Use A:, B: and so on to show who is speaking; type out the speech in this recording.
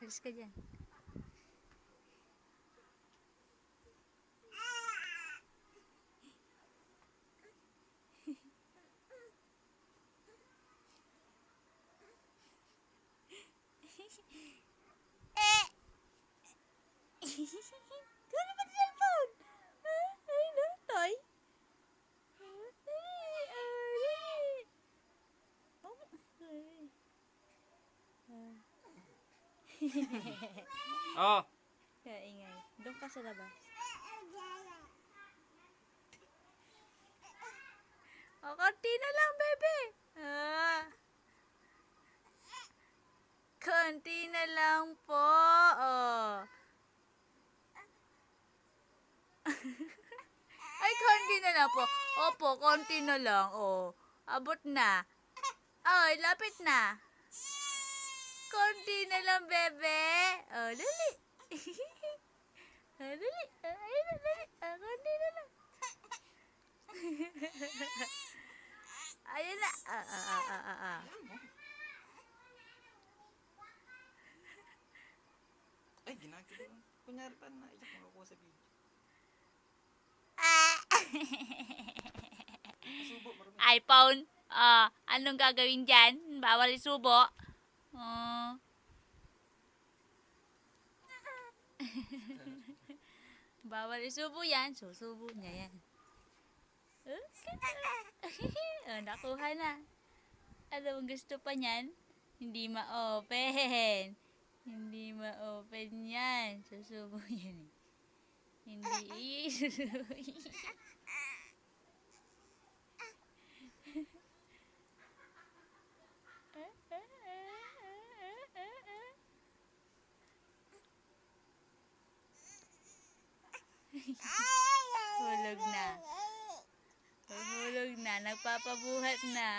A: Alis ka dyan. Kuha naman yung cellphone. Ay, no, toy.
B: Oh,
A: Kaya ingay. Doon ka sa labas. O, konti na lang, bebe. Konti na lang po. Oh. Ay, konti na lang po. Opo, konti na lang. Oh. Abot na. Ay, lapit na. Konti na lang, bebe. Oh, dali. Dali. Ayun na, dali. Konti na lang. Ayun na.
B: ay ginagawa. Kunyari pa na iyak makukuha sa video. Masubo, marami.
A: iPhone. Anong gagawin dyan? Bawal isubo. Bawal isubo yan. Susubo niya yan. Nakuha na. Ano gusto pa niyan? Hindi ma-open. Hindi ma-open yan. Susubo yan. Hindi susubo. Hulog na. Hulog na. Nagpapabuhat na.